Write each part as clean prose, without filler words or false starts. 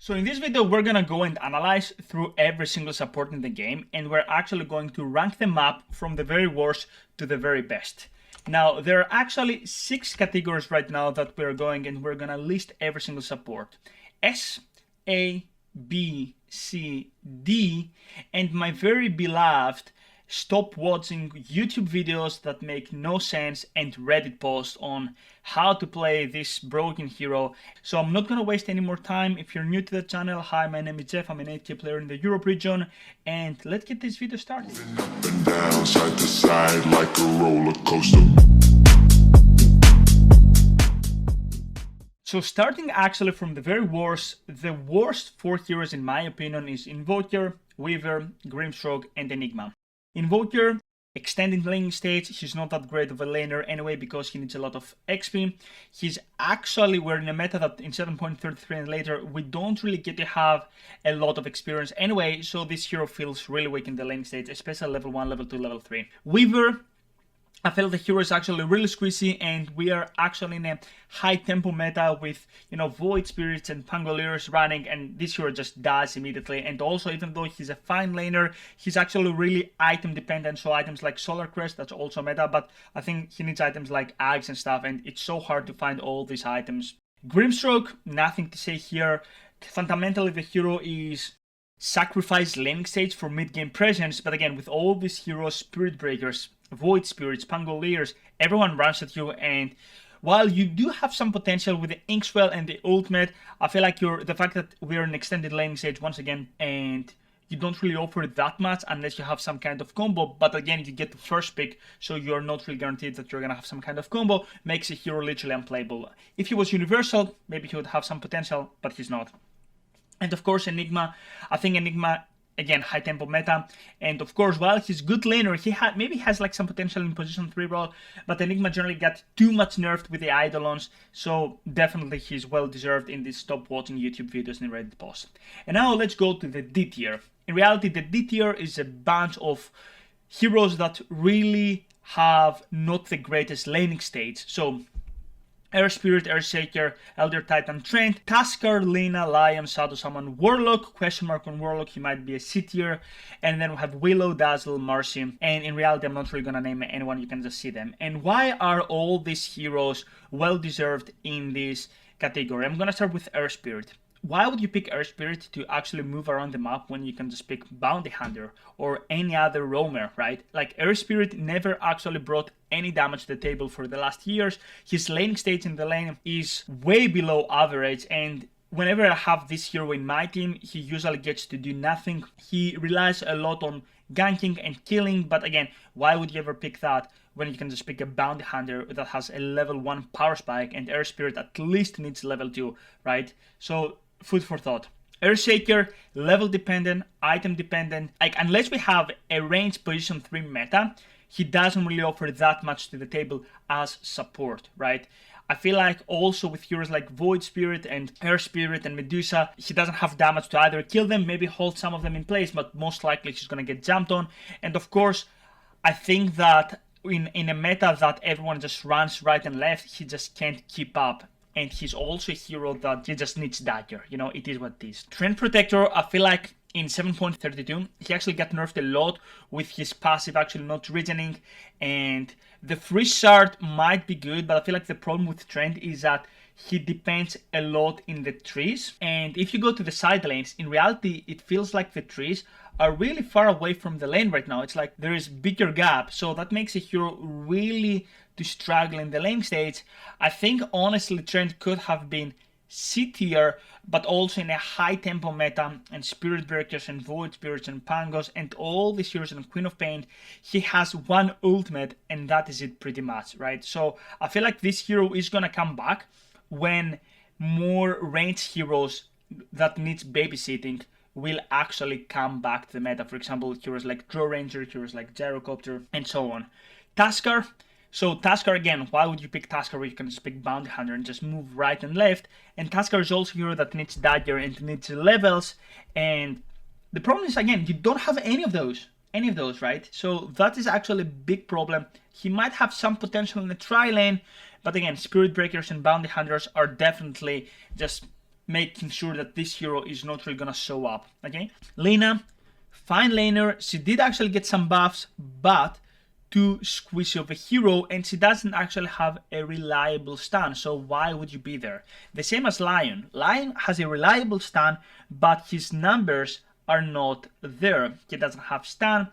So in this video, we're gonna go and analyze through every single support in the game, and we're actually going to rank them up from the very worst to the very best. Now, there are actually 6 categories right now that we're going, and we're gonna list every single support. S, A, B, C, D, and my very beloved stop watching YouTube videos that make no sense and Reddit posts on how to play this broken hero. So I'm not gonna waste any more time. If you're new to the channel, hi, my name is Jeff. I'm an 8K player in the Europe region, and let's get this video started. Up and down, side to side, like a roller coaster. So starting actually from the very worst, the worst 4 heroes in my opinion is Invoker, Weaver, Grimstroke, and Enigma. Invoker, extended laning stage, he's not that great of a laner anyway because he needs a lot of XP. He's actually, we're in a meta that in 7.33 and later, we don't really get to have a lot of experience anyway, so this hero feels really weak in the laning stage, especially level 1, level 2, level 3. Weaver, I feel the hero is actually really squeezy, and we are actually in a high tempo meta with, Void Spirits and Pangoliers running, and this hero just dies immediately. And also, even though he's a fine laner, he's actually really item dependent, so items like Solar Crest, that's also meta, but I think he needs items like Ags and stuff, and it's so hard to find all these items. Grimstroke, nothing to say here. Fundamentally, the hero is sacrifice laning stage for mid-game presence, but again, with all these heroes, Spirit Breakers, Void Spirits, Pangoliers, everyone runs at you, and while you do have some potential with the Inkswell and the ultimate, I feel like the fact that we're in extended laning stage once again, and you don't really offer that much unless you have some kind of combo, but again, you get the first pick, so you're not really guaranteed that you're gonna have some kind of combo, makes a hero literally unplayable. If he was universal, maybe he would have some potential, but he's not. And of course, Enigma, I think Enigma, again, high tempo meta, and of course, while he's good laner, he maybe has like some potential in position 3 role, but Enigma generally got too much nerfed with the Eidolons, so definitely he's well deserved in these stop watching YouTube videos and Reddit posts. And now let's go to the D tier. In reality, the D tier is a bunch of heroes that really have not the greatest laning stage. So Air Spirit, Earthshaker, Elder Titan, Trent, Tusker, Lina, Lion, Shadow Shaman, Warlock, question mark on Warlock, he might be a C tier, and then we have Willow, Dazzle, Marcy, and in reality I'm not really gonna name anyone, you can just see them. And why are all these heroes well deserved in this category? I'm gonna start with Air Spirit. Why would you pick Air Spirit to actually move around the map when you can just pick Bounty Hunter or any other roamer, right? Like, Air Spirit never actually brought any damage to the table for the last years. His laning stage in the lane is way below average, and whenever I have this hero in my team, he usually gets to do nothing. He relies a lot on ganking and killing, but again, why would you ever pick that when you can just pick a Bounty Hunter that has a level 1 power spike, and Air Spirit at least needs level 2, right? So food for thought. Earthshaker, level dependent, item dependent. Like, unless we have a range position 3 meta, he doesn't really offer that much to the table as support, right? I feel like also with heroes like Void Spirit and Air Spirit and Medusa, he doesn't have damage to either kill them, maybe hold some of them in place, but most likely he's gonna get jumped on. And of course, I think that in a meta that everyone just runs right and left, he just can't keep up. And he's also a hero that he just needs dagger, it is what it is. Trend Protector, I feel like in 7.32, he actually got nerfed a lot with his passive actually not regening, and the free shard might be good, but I feel like the problem with Trend is that he depends a lot in the trees, and if you go to the side lanes, in reality, it feels like the trees are really far away from the lane right now. It's like there is bigger gap, so that makes a hero really to struggle in the lane stage. I think honestly Trent could have been C tier, but also in a high tempo meta and Spirit Breakers and Void Spirits and Pangos and all these heroes and Queen of Pain, he has one ultimate and that is it pretty much, right? So I feel like this hero is gonna come back when more ranged heroes that needs babysitting will actually come back to the meta. For example, heroes like Draw Ranger, heroes like Gyrocopter, and so on. Tusker. So Tusker, again, why would you pick Tusker where you can just pick Bounty Hunter and just move right and left? And Tusker is also a hero that needs dagger and needs levels. And the problem is, again, you don't have any of those, right? So that is actually a big problem. He might have some potential in the tri lane, but again, Spirit Breakers and Bounty Hunters are definitely just making sure that this hero is not really gonna show up, okay? Lina, fine laner, she did actually get some buffs, but too squishy of a hero, and she doesn't actually have a reliable stun, so why would you be there? The same as Lion. Lion has a reliable stun, but his numbers are not there. He doesn't have stun.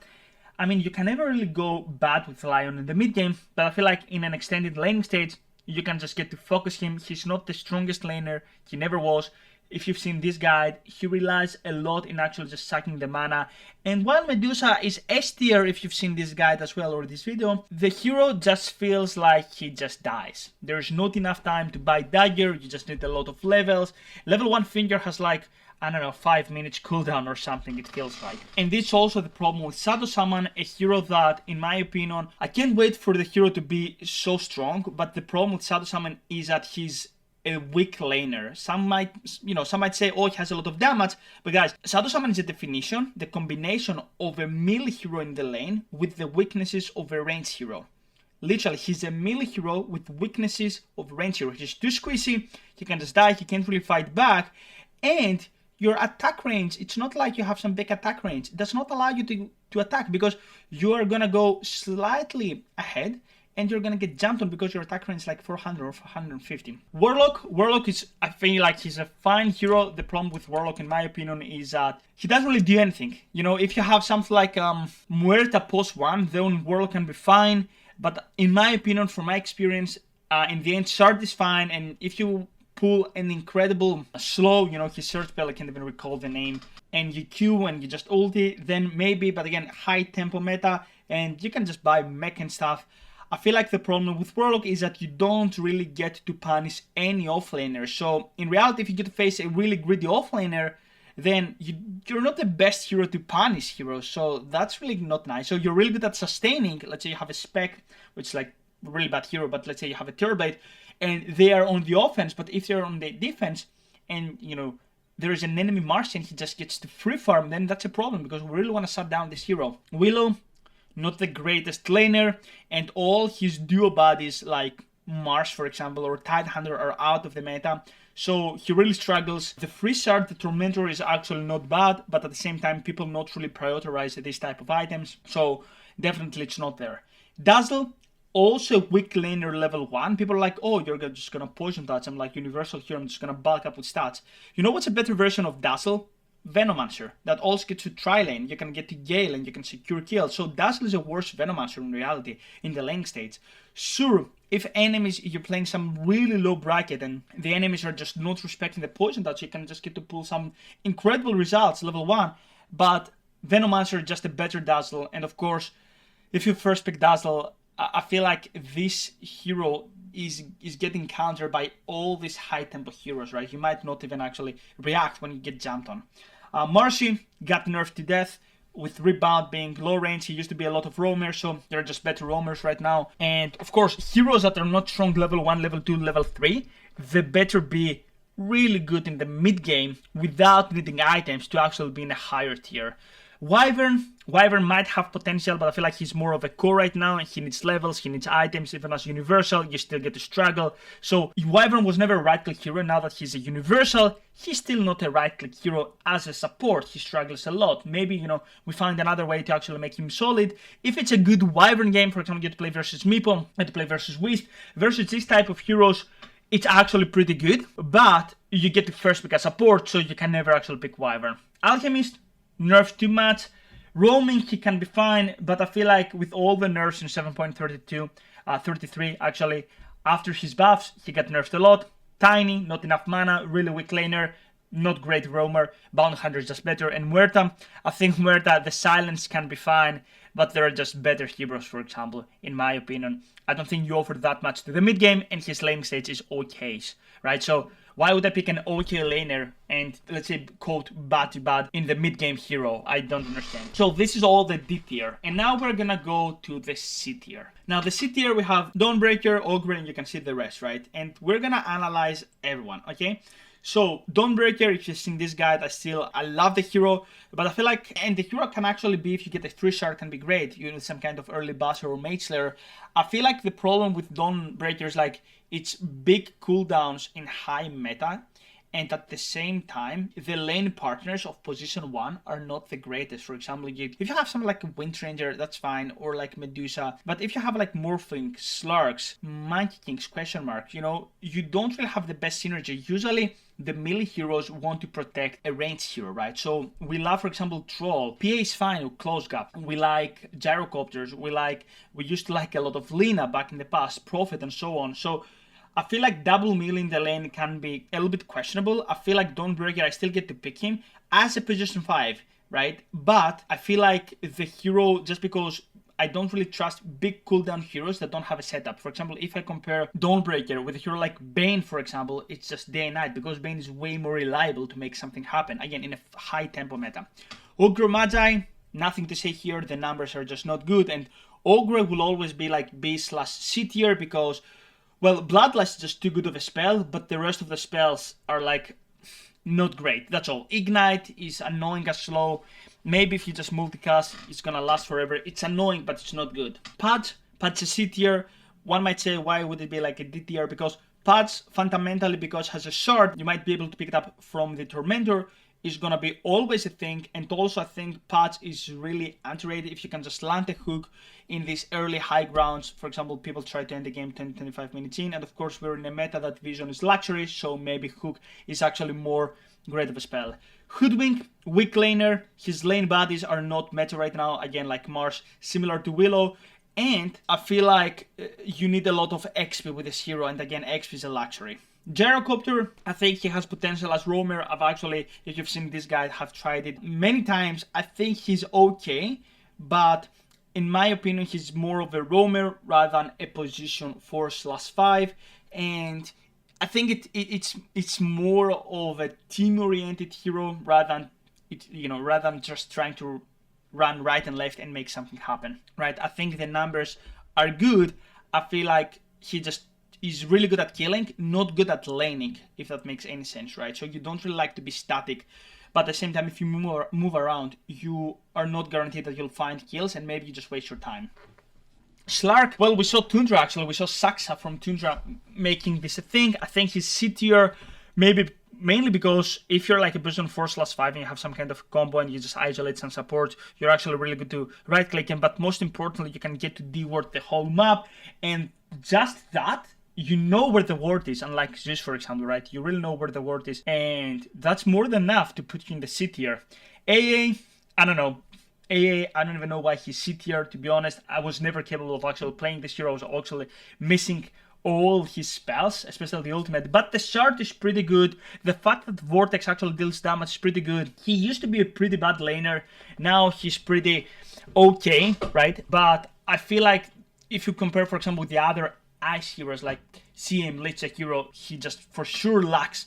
I mean, you can never really go bad with Lion in the mid game, but I feel like in an extended laning stage, you can just get to focus him. He's not the strongest laner, he never was. If you've seen this guide, he relies a lot in actually just sucking the mana. And while Medusa is S tier, if you've seen this guide as well or this video, the hero just feels like he just dies. There's not enough time to buy dagger, you just need a lot of levels. Level 1 finger has like, I don't know, 5 minutes cooldown or something, it feels like. And this is also the problem with Shadow Summon, a hero that, in my opinion, I can't wait for the hero to be so strong, but the problem with Shadow Summon is that he's a weak laner. Some might say, oh, he has a lot of damage, but guys, Shadow Summon is a definition, the combination of a melee hero in the lane with the weaknesses of a ranged hero. Literally, he's a melee hero with weaknesses of a ranged hero. He's too squishy, he can just die, he can't really fight back, and your attack range, it's not like you have some big attack range. It does not allow you to attack because you are gonna go slightly ahead and you're gonna get jumped on because your attack range is like 400 or 450. Warlock is, I feel like he's a fine hero. The problem with Warlock, in my opinion, is that he doesn't really do anything. You know, if you have something like Muerta post 1, then Warlock can be fine. But in my opinion, from my experience, in the end, Shard is fine. And if you pull an incredible slow, you know, his search spell, I can't even recall the name, and you Q and you just ulti, then maybe, but again, high tempo meta, and you can just buy mech and stuff. I feel like the problem with Warlock is that you don't really get to punish any offlaner. So in reality, if you get to face a really greedy offlaner, then you're not the best hero to punish heroes. So that's really not nice. So you're really good at sustaining. Let's say you have a spec, which is like a really bad hero, but let's say you have a Terrorblade, and they are on the offense, but if they're on the defense, and you know, there is an enemy Martian, he just gets to free farm, then that's a problem, because we really want to shut down this hero. Willow, not the greatest laner, and all his duo buddies like Mars, for example, or Tidehunter are out of the meta, so he really struggles. The free shard, the Tormentor, is actually not bad, but at the same time, people not really prioritize this type of items, so definitely it's not there. Dazzle, also weak laner level 1. People are like, oh, you're just gonna poison touch. I'm like, universal here, I'm just gonna bulk up with stats. You know what's a better version of Dazzle? Venomancer. That also gets to tri-lane. You can get to Gale and you can secure kills. So Dazzle is a worse Venomancer in reality in the lane states. Sure, if enemies, you're playing some really low bracket and the enemies are just not respecting the poison touch, you can just get to pull some incredible results level 1. But Venomancer is just a better Dazzle. And of course, if you first pick Dazzle, I feel like this hero is getting countered by all these high tempo heroes, right? You might not even actually react when you get jumped on. Marcy got nerfed to death with Rebound being low range. He used to be a lot of roamers, so they're just better roamers right now. And of course, heroes that are not strong level 1, level 2, level 3, they better be really good in the mid game without needing items to actually be in a higher tier. Wyvern might have potential, but I feel like he's more of a core right now, and he needs levels, he needs items. Even as universal, you still get to struggle. So Wyvern was never a right-click hero. Now that he's a universal, he's still not a right-click hero as a support. He struggles a lot. Maybe, you know, we find another way to actually make him solid. If it's a good Wyvern game, for example, you get to play versus Meepo, you get to play versus Wisp, versus this type of heroes, it's actually pretty good, but you get to first pick a support, so you can never actually pick Wyvern. Alchemist, nerfed too much. Roaming, he can be fine, but I feel like with all the nerfs in 7.32, 33 actually, after his buffs, he got nerfed a lot. Tiny, not enough mana, really weak laner, not great roamer. Bounty Hunter is just better. And Muerta, I think Muerta, the silence can be fine, but there are just better heroes, for example, in my opinion. I don't think you offer that much to the mid game, and his lane stage is okay, right? So why would I pick an OK laner and, let's say, quote, bad to bad in the mid-game hero? I don't understand. So this is all the D tier. And now we're gonna go to the C tier. Now, the C tier, we have Dawnbreaker, Ogre, and you can see the rest, right? And we're gonna analyze everyone, okay? So, Dawnbreaker, if you've seen this guide, I love the hero, but I feel like, and the hero can actually be, if you get a 3-shard, can be great. You need some kind of early buzzer or mage slayer. I feel like the problem with Dawnbreaker is like, it's big cooldowns in high meta, and at the same time, the lane partners of position 1 are not the greatest. For example, if you have something like a Wind Ranger, that's fine, or like Medusa. But if you have like Morphling, Slarks, Monkey Kings, question mark, you don't really have the best synergy. Usually, the melee heroes want to protect a ranged hero, right? So we love, for example, Troll. PA is fine with close gap. We like Gyrocopters. We used to like a lot of Lina back in the past, Prophet, and so on. So I feel like double melee in the lane can be a little bit questionable. I feel like Dawnbreaker, I still get to pick him as a position 5, right? But I feel like the hero, just because I don't really trust big cooldown heroes that don't have a setup. For example, if I compare Dawnbreaker with a hero like Bane, for example, it's just day and night because Bane is way more reliable to make something happen, again, in a high tempo meta. Ogre Magi, nothing to say here, the numbers are just not good, and Ogre will always be like B/C tier because, well, Bloodlust is just too good of a spell, but the rest of the spells are like not great. That's all. Ignite is annoying as slow. Maybe if you just multicast, it's gonna last forever. It's annoying, but it's not good. Patch is C tier. One might say, why would it be like a D tier? Because Patch, fundamentally, because has a shard, you might be able to pick it up from the Tormentor, is gonna be always a thing. And also, I think Patch is really underrated if you can just land a hook in these early high grounds. For example, people try to end the game 10-25 minutes in, and of course we're in a meta that vision is luxury, so maybe hook is actually more great of a spell. Hoodwink, weak laner, his lane bodies are not meta right now, again like Marsh, similar to Willow, and I feel like you need a lot of XP with this hero, and again XP is a luxury. Gyrocopter, I think he has potential as roamer. I've actually, if you've seen this guy, have tried it many times. I think he's okay, but in my opinion, he's more of a roamer rather than a position 4/5, and I think it's more of a team-oriented hero rather than just trying to run right and left and make something happen, right? I think the numbers are good. I feel like he just is really good at killing, not good at laning, if that makes any sense, right? So you don't really like to be static, but at the same time, if you move around, you are not guaranteed that you'll find kills, and maybe you just waste your time. Slark, well, we saw Tundra actually. We saw Saxa from Tundra making this a thing. I think he's C tier, maybe mainly because if you're like a person 4/5 and you have some kind of combo and you just isolate some support, you're actually really good to right click him. But most importantly, you can get to D-ward the whole map, and just that, you know where the ward is, unlike Zeus, for example, right? You really know where the ward is, and that's more than enough to put you in the C tier. AA, I don't know. I don't even know why he's C tier, to be honest. I was never capable of actually playing this hero. I was actually missing all his spells, especially the ultimate. But the shard is pretty good. The fact that Vortex actually deals damage is pretty good. He used to be a pretty bad laner. Now he's pretty okay, right? But I feel like if you compare, for example, with the other Ice heroes like CM, Lich hero, he just for sure lacks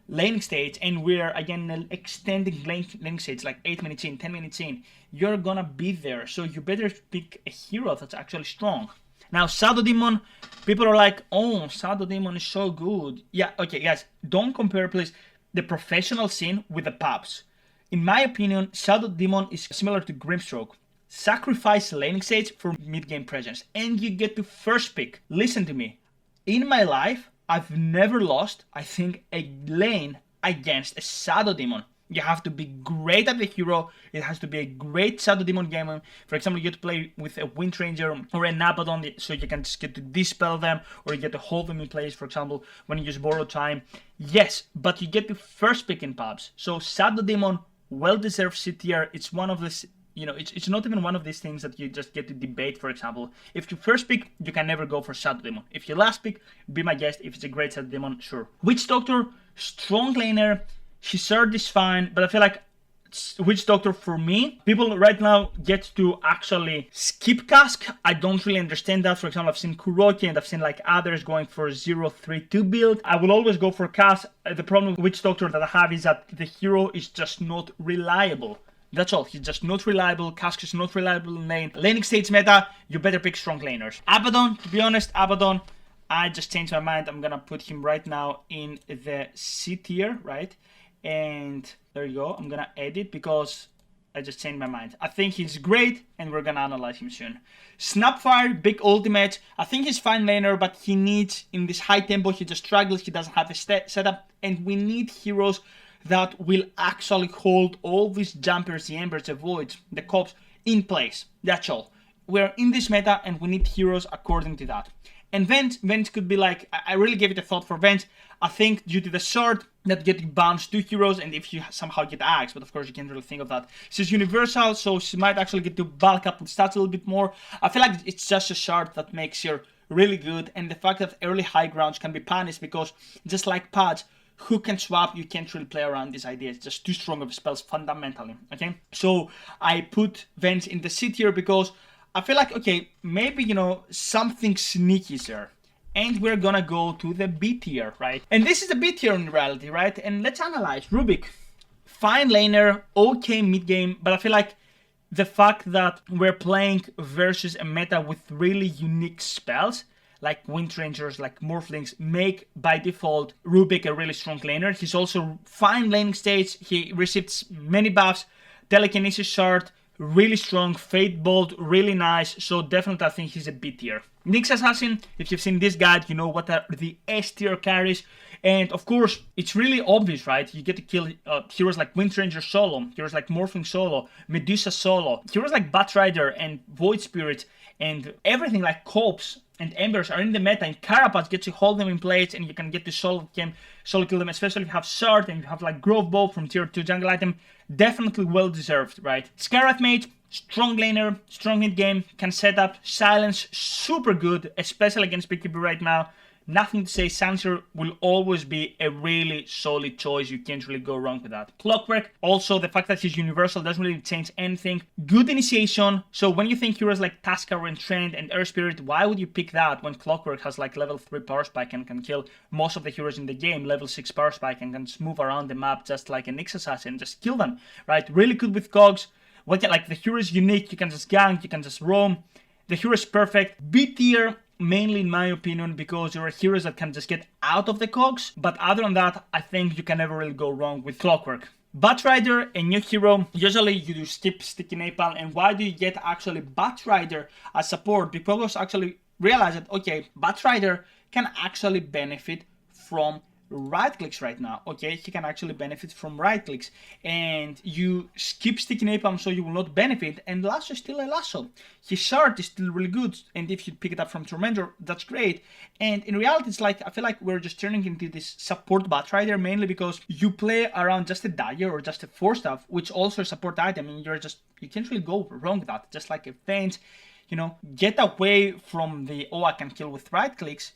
laning stage, and we're again extending laning stage like 8 minutes in, 10 minutes in. You're gonna be there, so you better pick a hero that's actually strong. Now, Shadow Demon, people are like, oh, Shadow Demon is so good. Yeah, okay, guys, don't compare, please, the professional scene with the pubs. In my opinion, Shadow Demon is similar to Grimstroke. Sacrifice laning stage for mid-game presence, and you get to first pick. Listen to me. In my life, I've never lost, I think, a lane against a Shadow Demon. You have to be great at the hero. It has to be a great Shadow Demon game. For example, you get to play with a Wind Ranger or an Abaddon, so you can just get to dispel them, or you get to hold them in place, for example, when you use Borrowed Time. Yes, but you get to first pick in pubs. So Shadow Demon, well-deserved C tier. It's one of the... it's not even one of these things that you just get to debate, for example. If you first pick, you can never go for Shadow Demon. If you last pick, be my guest. If it's a great Shadow Demon, sure. Witch Doctor, strong laner. His sword is fine, but I feel like Witch Doctor, for me, people right now get to actually skip cask. I don't really understand that. For example, I've seen Kuroki and I've seen like others going for 0-3-2 build. I will always go for cask. The problem with Witch Doctor that I have is that the hero is just not reliable. That's all. He's just not reliable. Cask is not reliable in lane. Laning stage meta, you better pick strong laners. Abaddon, to be honest, Abaddon, I just changed my mind. I'm gonna put him right now in the C tier, right? And there you go. I'm gonna edit because I just changed my mind. I think he's great, and we're gonna analyze him soon. Snapfire, big ultimate. I think he's fine laner, but he needs, in this high tempo, he just struggles. He doesn't have a setup, and we need heroes that will actually hold all these jumpers, the embers, the voids, the cops in place. That's all. We're in this meta, and we need heroes according to that. And Venge could be like, I really gave it a thought for Venge. I think due to the sword, that getting bounced 2 heroes, and if you somehow get Axe, but of course you can't really think of that. She's universal, so she might actually get to bulk up with stats a little bit more. I feel like it's just a shard that makes her really good, and the fact that early high grounds can be punished because, just like pads, who can swap, you can't really play around this idea. It's just too strong of spells fundamentally, okay? So I put Venge in the C tier because I feel like, okay, maybe, you know, something sneaky is there. And we're gonna go to the B tier, right? And this is the B tier in reality, right? And let's analyze. Rubik, fine laner, okay mid game, but I feel like the fact that we're playing versus a meta with really unique spells, like Wind Rangers, like Morphlings, make by default Rubik a really strong laner. He's also fine laning stage, he receives many buffs, telekinesis shard, really strong, Fate Bolt, really nice, so definitely I think he's a B tier. Nyx Assassin, if you've seen this guide, you know what are the S tier carries, and of course, it's really obvious, right? You get to kill heroes like Wind Ranger solo, heroes like Morphling solo, Medusa solo, heroes like Batrider and Void Spirit, and everything like Corpse and Embers are in the meta, and Carapace gets to hold them in place, and you can get to solo kill them, especially if you have Shard and you have like Grove Bow from tier 2 jungle item. Definitely well deserved, right? Scarlet Mage, strong laner, strong mid game, can set up, silence, super good, especially against BKB right now. Nothing to say, Sancer will always be a really solid choice. You can't really go wrong with that. Clockwork, also the fact that he's universal doesn't really change anything. Good initiation, so when you think heroes like Taskar and Trend and Air Spirit, why would you pick that when Clockwork has like level 3 power spike and can kill most of the heroes in the game, level 6 power spike, and can just move around the map just like a Nyx Assassin, just kill them, right? Really good with cogs. Like the hero is unique, you can just gank, you can just roam. The hero is perfect. B tier, mainly in my opinion, because there are heroes that can just get out of the cogs, but other than that, I think you can never really go wrong with Clockwork. Batrider, a new hero, usually you do skip Sticky Napalm, and why do you get actually Batrider as support? Because actually realize that, okay, Batrider can actually benefit from right clicks right now, okay? He can actually benefit from right clicks, and you skip Sticky Napalm so you will not benefit, and Lasso is still a Lasso. His shard is still really good, and if you pick it up from Tormentor, that's great. And in reality, it's like, I feel like we're just turning into this support Batrider, mainly because you play around just a Dagger or just a Force Staff, which also a support item, and you can't really go wrong with that. Just like a Feint, you know, get away from the, oh, I can kill with right clicks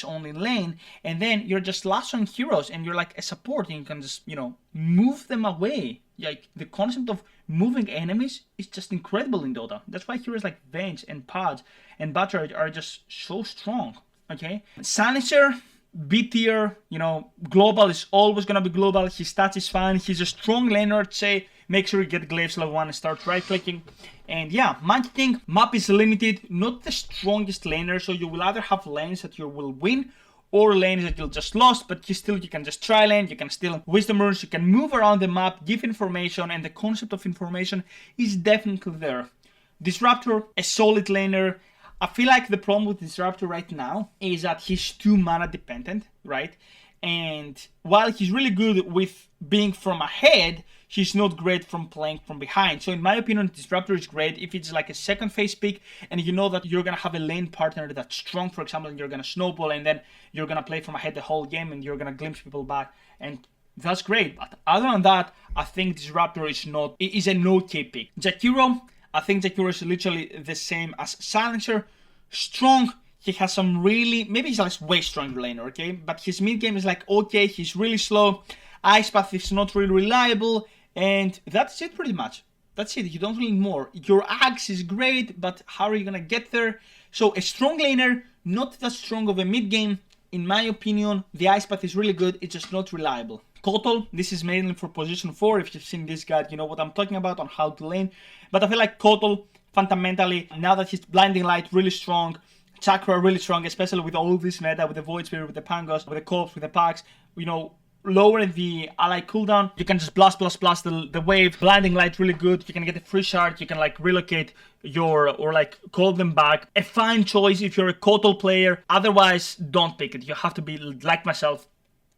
only lane, and then you're just lassoing heroes, and you're like a support, and you can just, you know, move them away. Like, the concept of moving enemies is just incredible in Dota. That's why heroes like Venge and Pods and Batter are just so strong, okay? Silencer, B tier, you know, global is always gonna be global. His stats is fine. He's a strong laner, I'd say. Make sure you get Glaives level 1 and start right-clicking. And yeah, Monkey King, map is limited, not the strongest laner, so you will either have lanes that you will win, or lanes that you'll just lost, but you can just try lane, you can steal Wisdom Runes, you can move around the map, give information, and the concept of information is definitely there. Disruptor, a solid laner. I feel like the problem with Disruptor right now is that he's too mana dependent, right? And while he's really good with being from ahead, he's not great from playing from behind. So in my opinion, Disruptor is great if it's like a second phase pick and you know that you're going to have a lane partner that's strong, for example, and you're going to snowball and then you're going to play from ahead the whole game and you're going to glimpse people back, and that's great. But other than that, I think Disruptor is an okay pick. Jakiro, I think Jakiro is literally the same as Silencer. Strong. He has some really, maybe he's like way stronger laner, okay? But his mid game is like, okay, he's really slow. Ice Path is not really reliable. And that's it pretty much. That's it. You don't need more. Your Axe is great, but how are you going to get there? So a strong laner, not that strong of a mid game. In my opinion, the Ice Path is really good. It's just not reliable. Kotal, this is mainly for position 4. If you've seen this guide, you know what I'm talking about on how to lane. But I feel like Kotal, fundamentally, now that he's Blinding Light, really strong. Chakra really strong, especially with all this meta, with the Void Spirit, with the Pangos, with the Corpse, with the Pax. You know, lower the ally cooldown. You can just blast the wave. Blinding light really good. You can get a free shard. You can like relocate or like call them back. A fine choice if you're a Kotal player. Otherwise, don't pick it. You have to be like myself,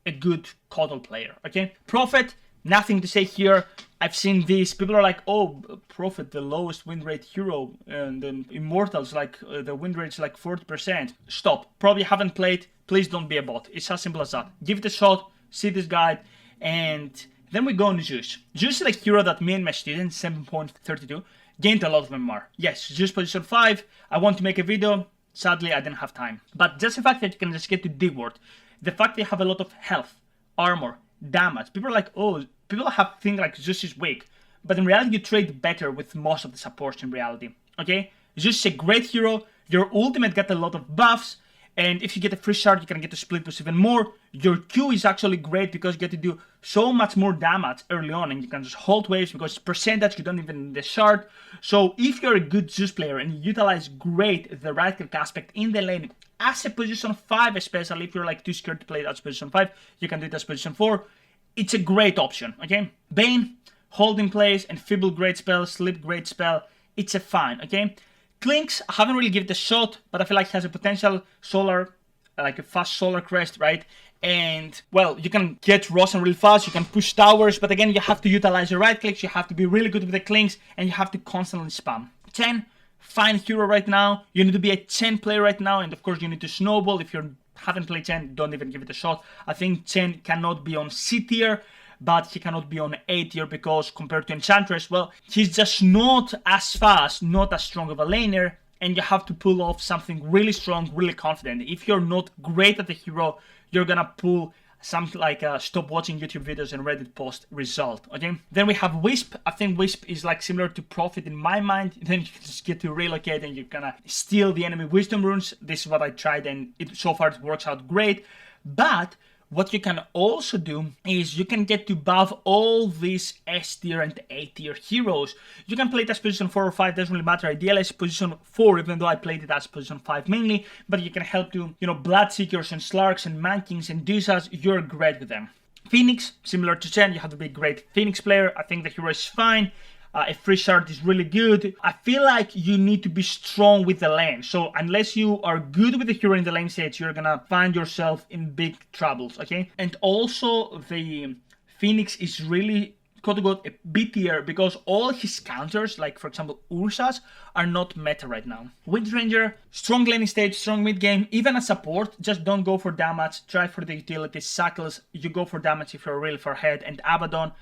a good Kotal player. Okay, Prophet. Nothing to say here. I've seen these. People are like, oh, Prophet, the lowest win rate hero, and Immortals, like the win rate is like 40%. Stop. Probably haven't played. Please don't be a bot. It's as simple as that. Give it a shot. See this guide, and then we go on Zeus. Zeus is like hero that me and my student, 7.32, gained a lot of MMR. Yes, Zeus position 5. I want to make a video. Sadly, I didn't have time. But just the fact that you can just get to D-word, the fact that you have a lot of health, armor, damage. People are like, oh, people have things like Zeus is weak. But in reality, you trade better with most of the supports in reality. Okay? Zeus is a great hero. Your ultimate got a lot of buffs. And if you get a free shard, you can get to split boost even more. Your Q is actually great because you get to do so much more damage early on. And you can just hold waves because percentage, you don't even need the shard. So if you're a good Zeus player and you utilize great the right click aspect in the lane, as a position 5 especially, if you're like too scared to play it as position 5, you can do it as position 4. It's a great option, okay? Bane, hold in place, and Feeble great spell, Sleep great spell. It's a fine, okay? Clinks, I haven't really given it a shot, but I feel like it has a potential solar, like a fast solar crest, right? And, well, you can get Rosen real fast, you can push towers, but again, you have to utilize your right clicks, you have to be really good with the clinks, and you have to constantly spam. 10, fine hero right now. You need to be a 10 player right now, and of course, you need to snowball. If you haven't played 10, don't even give it a shot. I think 10 cannot be on C tier, but he cannot be on A tier because compared to Enchantress, well, he's just not as fast, not as strong of a laner, and you have to pull off something really strong, really confident. If you're not great at the hero, you're gonna pull something like stop watching YouTube videos and Reddit post result, okay? Then we have Wisp. I think Wisp is like similar to Prophet in my mind. Then you can just get to relocate and you're gonna steal the enemy wisdom runes. This is what I tried and so far it works out great. But what you can also do is you can get to buff all these S tier and A tier heroes. You can play it as position 4 or 5, doesn't really matter. Ideally it's position 4, even though I played it as position 5 mainly. But you can help to, Bloodseekers and Slarks and Mankings and Dusas, you're great with them. Phoenix, similar to Chen, you have to be a great Phoenix player. I think the hero is fine. A free shard is really good. I feel like you need to be strong with the lane. So unless you are good with the hero in the lane stage, you're gonna find yourself in big troubles, okay? And also the Phoenix is really quote-unquote a B tier because all his counters, like for example Ursa's, are not meta right now. Windranger, strong laning stage, strong mid game, even as support, just don't go for damage, try for the utility. Shackles, you go for damage if you're really far ahead. And Abaddon,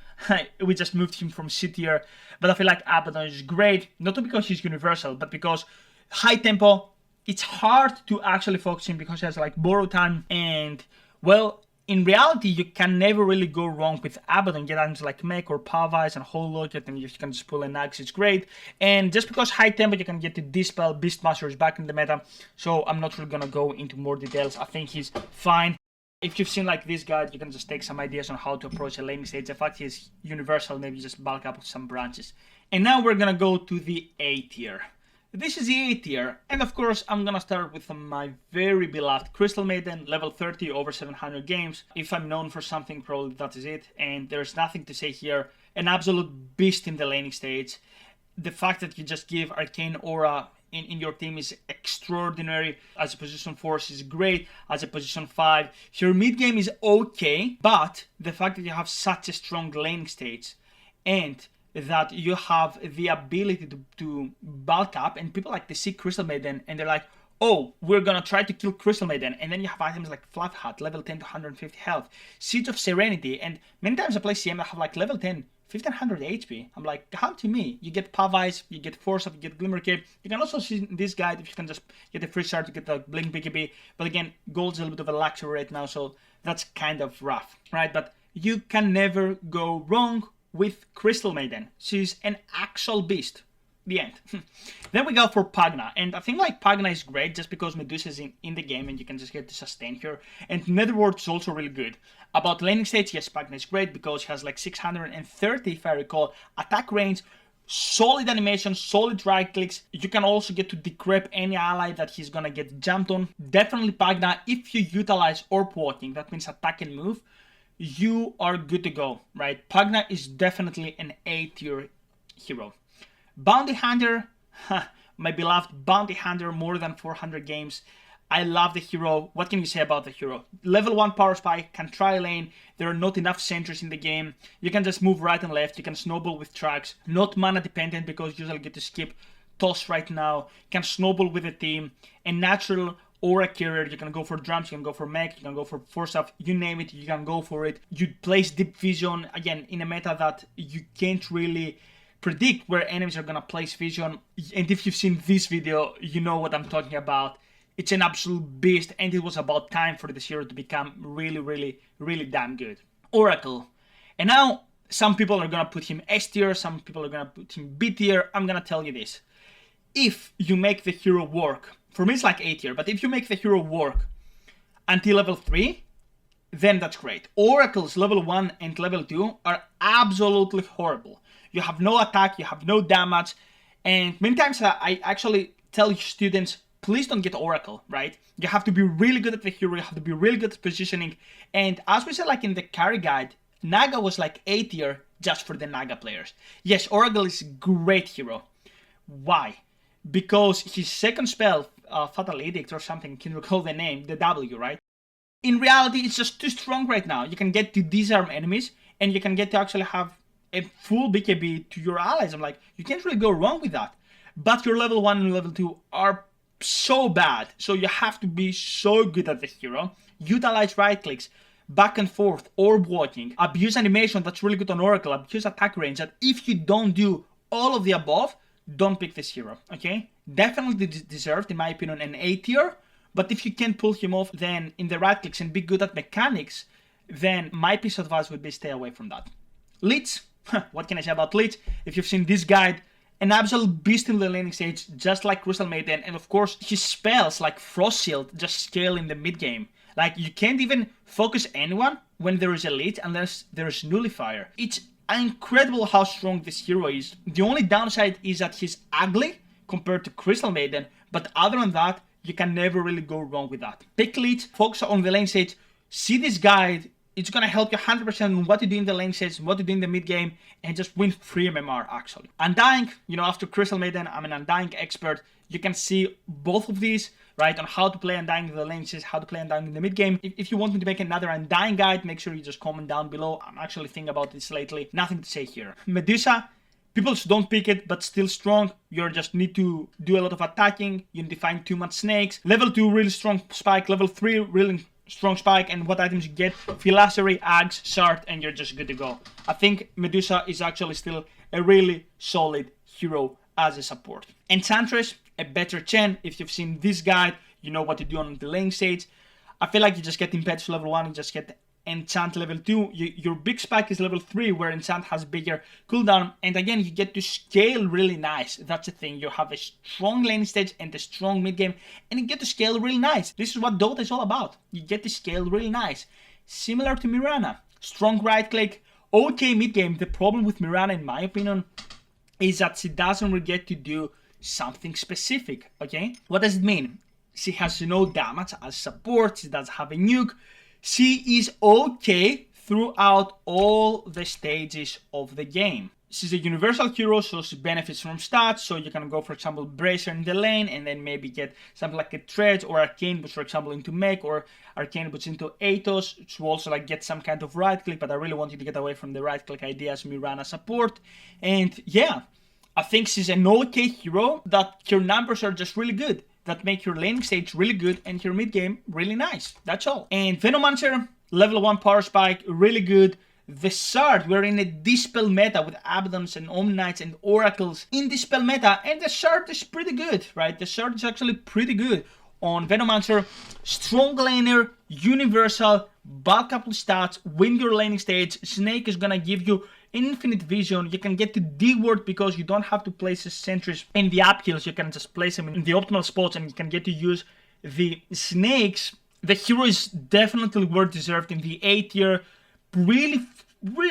we just moved him from C tier, but I feel like Abaddon is great, not because he's universal, but because high tempo, it's hard to actually focus him because he has like borrow time and, well, in reality, you can never really go wrong with Abaddon. Get items like Mech or Pavise and Whole Locket, and you can just pull an Axe, it's great. And just because high tempo, you can get to Dispel, Beastmaster is back in the meta, so I'm not really gonna go into more details. I think he's fine. If you've seen like this guide, you can just take some ideas on how to approach a laning stage. In fact, he's universal, maybe just bulk up with some branches. And now we're gonna go to the A tier. This is the A tier, and of course I'm gonna start with my very beloved Crystal Maiden, level 30, over 700 games. If I'm known for something, probably that is it, and there's nothing to say here. An absolute beast in the laning stage. The fact that you just give Arcane Aura in your team is extraordinary. As a position 4 is great, as a position 5. Your mid game is okay, but the fact that you have such a strong laning stage, and that you have the ability to bulk up, and people like to see Crystal Maiden and they're like, oh, we're gonna try to kill Crystal Maiden, and then you have items like Fluff Hat, level 10 to 150 health, Siege of Serenity, and many times I play CM that have like level 10, 1500 HP. I'm like, come to me. You get Pavise, you get Force Up, you get Glimmer Cape. You can also see in this guide if you can just get a free shard to get the Blink BKB, but again, gold's a little bit of a luxury right now, so that's kind of rough, right? But you can never go wrong with Crystal Maiden. She's an actual beast. The end. Then we go for Pagna, and I think like Pagna is great just because Medusa is in the game and you can just get to sustain her, and Netherworld is also really good. About laning stage, yes, Pagna is great because she has like 630, if I recall, attack range, solid animation, solid right clicks. You can also get to decrep any ally that he's gonna get jumped on. Definitely Pagna if you utilize orb walking, that means attack and move. you are good to go, right? Pugna is definitely an A tier hero. Bounty Hunter, my beloved Bounty Hunter, more than 400 games. I love the hero. What can you say about the hero? Level 1 power spike, can try lane. There are not enough sentries in the game. You can just move right and left. You can snowball with tracks. Not mana dependent because you usually get to skip toss right now. Can snowball with the team. A natural aura carrier. You can go for drums, you can go for mech, you can go for force up, you name it, you can go for it. You place deep vision, again, in a meta that you can't really predict where enemies are gonna place vision. And if you've seen this video, you know what I'm talking about. It's an absolute beast, and it was about time for this hero to become really damn good. Oracle. And now, some people are gonna put him S tier, some people are gonna put him B tier. I'm gonna tell you this. If you make the hero work, for me it's like A tier, but if you make the hero work until level 3, then that's great. Oracle's level 1 and level 2 are absolutely horrible. You have no attack, you have no damage, and many times I actually tell students, please don't get Oracle, right? You have to be really good at the hero, you have to be really good at positioning, and as we said like in the carry guide, Naga was like A tier just for the Naga players. Yes, Oracle is a great hero. Why? Because his second spell, Fatal Edict or something, can recall the name, the W, right? In reality, it's just too strong right now. You can get to disarm enemies, and you can get to actually have a full BKB to your allies. I'm like, you can't really go wrong with that. But your level 1 and level 2 are so bad, so you have to be so good at the hero. Utilize right clicks, back and forth, orb walking, abuse animation, that's really good on Oracle, abuse attack range, and if you don't do all of the above, don't pick this hero, okay? Definitely deserved, in my opinion, an A tier, but if you can't pull him off, then in the right clicks and be good at mechanics, then my piece of advice would be stay away from that. Leech, what can I say about Leech? If you've seen this guide, an absolute beast in the laning stage, just like Crystal Maiden, and of course, his spells like Frost Shield just scale in the mid game. Like, you can't even focus anyone when there is a Leech unless there is Nullifier. It's incredible how strong this hero is. The only downside is that he's ugly compared to Crystal Maiden, but other than that, you can never really go wrong with that. Pick Leech, focus on the lane stage, see this guide. It's gonna help you 100% on what to do in the lane stage, what to do in the mid game, and just win free MMR actually. Undying, you know, after Crystal Maiden, I'm an Undying expert. You can see both of these, right, on how to play Undying in the lane stage, how to play Undying in the mid game. If you want me to make another Undying guide, make sure you just comment down below. I'm actually thinking about this lately. Nothing to say here. Medusa, people don't pick it, but still strong. You just need to do a lot of attacking. You need to find too much snakes. Level 2, really strong spike. Level 3, really strong spike, and what items you get? Philacery, Axe, Shard, and you're just good to go. I think Medusa is actually still a really solid hero as a support. Enchantress, a better Chen. If you've seen this guide, you know what to do on the lane stage. I feel like you just get Impetus level 1, you just get Enchant level 2. Your big spike is level 3, where Enchant has bigger cooldown, and again, you get to scale really nice. That's the thing, you have a strong lane stage and a strong mid game, and you get to scale really nice. This is what Dota is all about. You get to scale really nice. Similar to Mirana. Strong right click, okay mid game. The problem with Mirana, in my opinion, is that she doesn't really get to do something specific, okay? What does it mean? She has no damage as support, she doesn't have a nuke. She is okay throughout all the stages of the game. She's a universal hero, so she benefits from stats, so you can go, for example, Bracer in the lane, and then maybe get something like a Tread or Arcane Boots, for example, into Mech, or Arcane Boots into Athos, to also like get some kind of right click, but I really want you to get away from the right click idea as Mirana support. And yeah, I think she's an okay hero, that her numbers are just really good, that make your laning stage really good and your mid game really nice. That's all. And Venomancer, level 1 power spike, really good. The Shard, we're in a Dispel meta with Abadons and Omnites and Oracles in Dispel meta, and the Shard is pretty good, right? The Shard is actually pretty good on Venomancer. Strong laner, universal, bulk up stats, win your laning stage. Snake is gonna give you infinite vision. You can get to D-ward because you don't have to place the sentries in the uphills. You can just place them in the optimal spots, and you can get to use the snakes. The hero is definitely worth deserved in the A tier. Really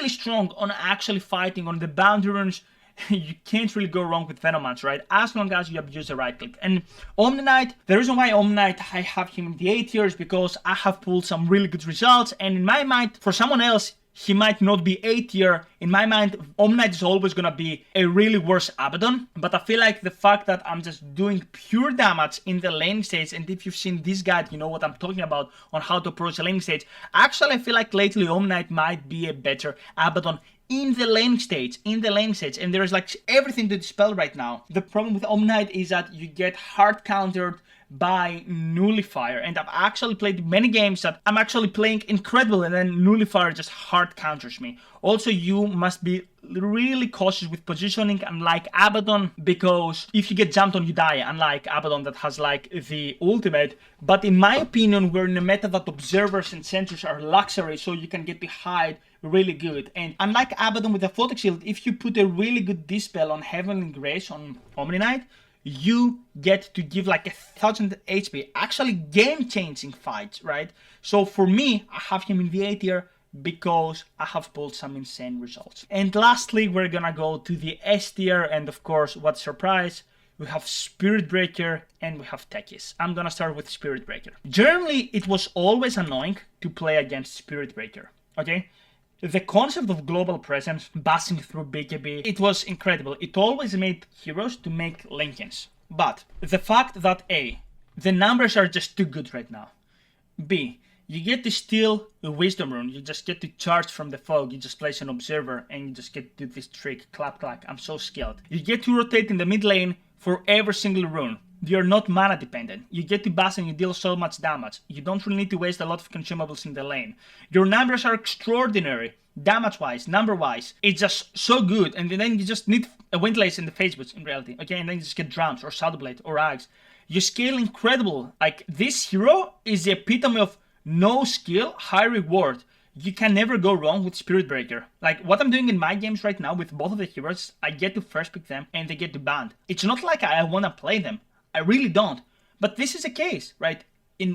strong on actually fighting on the boundary runs, you can't really go wrong with Venomancer, right? As long as you abuse the right click. And Omni Knight, the reason why Omni Knight I have him in the A tier is because I have pulled some really good results, and in my mind, for someone else, he might not be A tier. In my mind, Omni Knight is always gonna be a really worse Abaddon, but I feel like the fact that I'm just doing pure damage in the laning stage, and if you've seen this guide, you know what I'm talking about on how to approach the laning stage. Actually, I feel like lately Omni Knight might be a better Abaddon in the laning stage, and there's like everything to dispel right now. The problem with Omni Knight is that you get hard countered by Nullifier, and I've actually played many games that I'm actually playing incredible and then Nullifier just hard counters me. Also, you must be really cautious with positioning, unlike Abaddon, because if you get jumped on, you die, unlike Abaddon that has like the ultimate. But in my opinion, we're in a meta that observers and sentries are luxury, so you can get to hide really good. And unlike Abaddon with the Photic Shield, if you put a really good dispel on Heavenly Grace on Omni Knight, you get to give like 1000 HP, actually game-changing fights, right? So for me, I have him in the A tier because I have pulled some insane results. And lastly, we're gonna go to the S tier, and of course, what surprise, we have Spirit Breaker and we have Techies. I'm gonna start with Spirit Breaker. Generally, it was always annoying to play against Spirit Breaker, okay? The concept of global presence, passing through BKB, it was incredible. It always made heroes to make Lincolns. But the fact that A, the numbers are just too good right now. B, you get to steal a Wisdom Rune. You just get to charge from the fog. You just place an Observer and you just get to do this trick. Clap, clap. I'm so skilled. You get to rotate in the mid lane for every single rune. You're not mana dependent. You get to bass and you deal so much damage. You don't really need to waste a lot of consumables in the lane. Your numbers are extraordinary. Damage wise, number wise. It's just so good. And then you just need a Windlace in the face boots in reality. Okay, and then you just get Drums or Shadowblade or Axe. You scale incredible. Like, this hero is the epitome of no skill, high reward. You can never go wrong with Spirit Breaker. Like, what I'm doing in my games right now with both of the heroes, I get to first pick them and they get to banned. It's not like I want to play them. I really don't. But this is a case, right?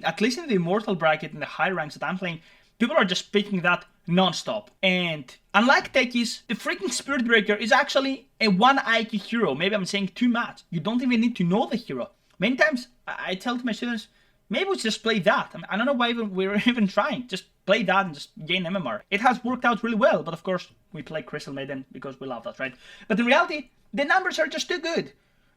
At least in the Immortal bracket, in the high ranks that I'm playing, people are just picking that non-stop. And unlike Techies, the freaking Spirit Breaker is actually a 1 IQ hero. Maybe I'm saying too much. You don't even need to know the hero. Many times I tell to my students, maybe we just play that. I mean, I don't know why we're even trying. Just play that and just gain MMR. It has worked out really well, but of course we play Crystal Maiden because we love that, right? But in reality, the numbers are just too good.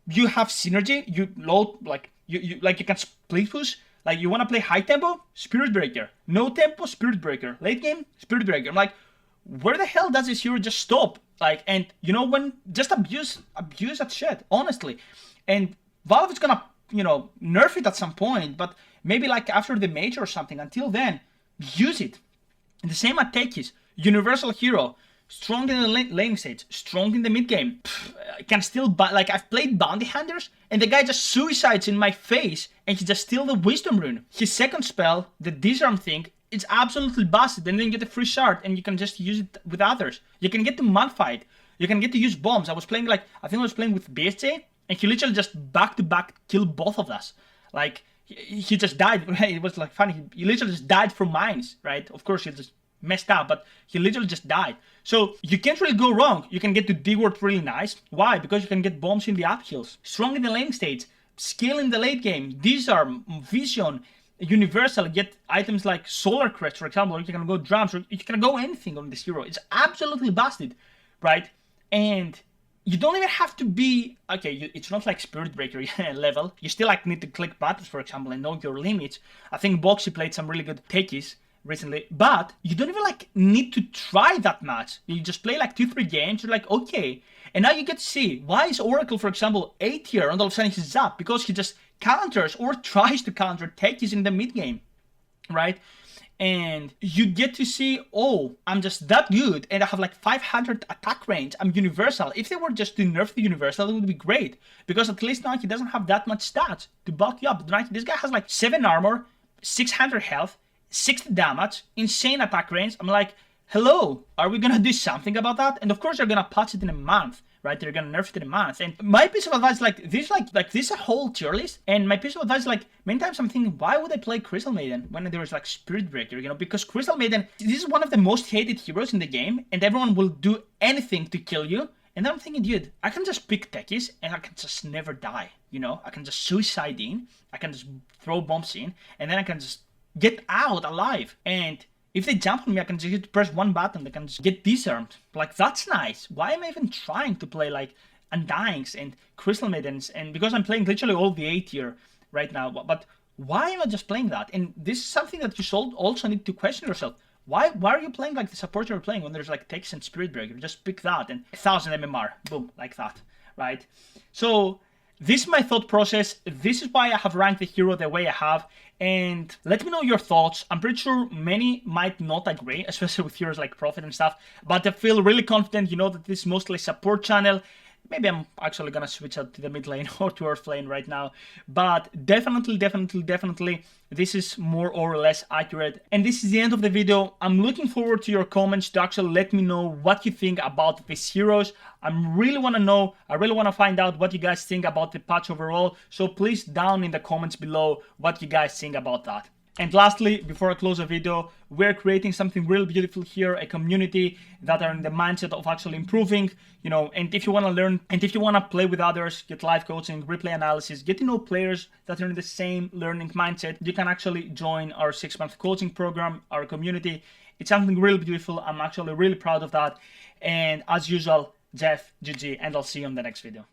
You have synergy. You load you can split push. Like, you want to play high tempo, Spirit Breaker. No tempo, Spirit Breaker. Late game, Spirit Breaker. I'm like, where the hell does this hero just stop? Like, and you know, when just abuse that shit, honestly. And Valve is gonna, nerf it at some point, but maybe like after the major or something. Until then, use it. And the same at Techies. Universal hero. Strong in the lane stage, strong in the mid game. Can still, I've played Bounty Hunters, and the guy just suicides in my face, and he just steals the Wisdom Rune. His second spell, the Disarm thing, it's absolutely busted, and then you get a free shard, and you can just use it with others. You can get to Mudfight. You can get to use bombs. I was playing with BSJ, and he literally just back-to-back killed both of us. Like, he just died. It was like funny. He literally just died from mines, right? Of course, he just messed up, but he literally just died. So you can't really go wrong. You can get to D-Ward really nice. Why? Because you can get bombs in the uphills. Strong in the lane stage. Skill in the late game. Disarm, Vision, Universal. Get items like Solar Crest, for example, or you can go Drums, or you can go anything on this hero. It's absolutely busted, right? And you don't even have to be, it's not like Spirit Breaker level. You still need to click buttons, for example, and know your limits. I think Boxy played some really good Techies recently, but you don't even need to try that much. You just play 2-3 games, you're like, okay, and now you get to see why is Oracle, for example, A tier, and all of a sudden he's up because he just counters or tries to counter Techies in the mid game, right? And you get to see, oh, I'm just that good, and I have 500 attack range. I'm universal. If they were just to nerf the universal, it would be great, because at least now he doesn't have that much stats to bulk you up. Right? This guy has 7 armor, 600 health, 60 damage, insane attack range. I'm like, hello, are we gonna do something about that? And of course they're gonna patch it in a month, right? They're gonna nerf it in a month. And my piece of advice, this is a whole tier list. And my piece of advice, many times I'm thinking, why would I play Crystal Maiden when there is Spirit Breaker? Because Crystal Maiden, this is one of the most hated heroes in the game, and everyone will do anything to kill you. And then I'm thinking, dude, I can just pick techies and I can just never die, you know? I can just suicide in, I can just throw bombs in, and then I can just get out alive. And if they jump on me, I can just press one button, they can just get disarmed. Like, that's nice. Why am I even trying to play like Undyings and Crystal Maidens? And because I'm playing literally all the A tier right now, but why am I just playing that? And this is something that you should also need to question yourself. Why are you playing like the support you're playing when there's like Tex and Spirit Breaker? Just pick that and 1000 MMR, boom, like that, right? So this is my thought process. This is why I have ranked the hero the way I have. And let me know your thoughts. I'm pretty sure many might not agree, especially with heroes like Prophet and stuff. But I feel really confident, you know, that this is mostly a support channel. Maybe I'm actually gonna switch out to the mid lane or to earth lane right now. But definitely, this is more or less accurate. And this is the end of the video. I'm looking forward to your comments to actually let me know what you think about these heroes. I really want to know, I really want to find out what you guys think about the patch overall. So please down in the comments below what you guys think about that. And lastly, before I close the video, we're creating something real beautiful here, a community that are in the mindset of actually improving, you know, and if you want to learn, and if you want to play with others, get live coaching, replay analysis, get to know players that are in the same learning mindset, you can actually join our 6-month coaching program, our community. It's something really beautiful. I'm actually really proud of that. And as usual, Jeff, GG, and I'll see you on the next video.